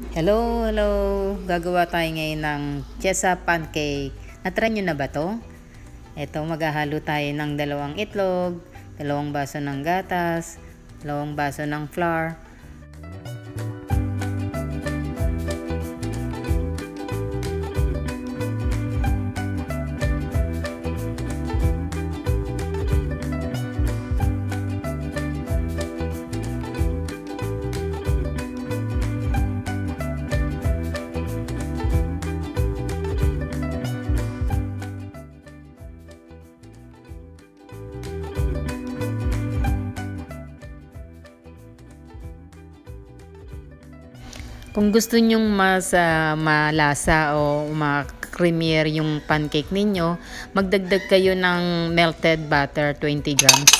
Hello, hello! Gagawa tayo ngayon ng chesa pancake. Na-try nyo na ba to? Ito, maghahalo tayo ng 2 itlog, 2 baso ng gatas, 2 baso ng flour, kung gusto nyong mas malasa o ma-creamier yung pancake ninyo, magdagdag kayo ng melted butter 20 grams.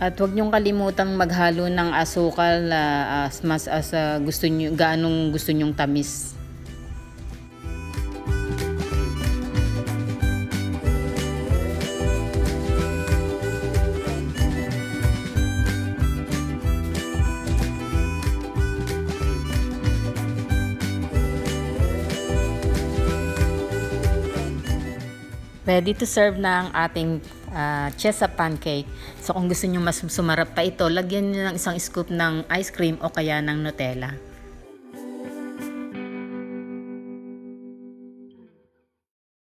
At huwag niyong kalimutang maghalo ng asukal as mas as gusto niyo, gaanong gusto niyong tamis. Ready to serve na ang ating chesa pancake. So kung gusto niyo mas sumarap pa ito, lagyan niyo ng 1 scoop ng ice cream o kaya ng Nutella.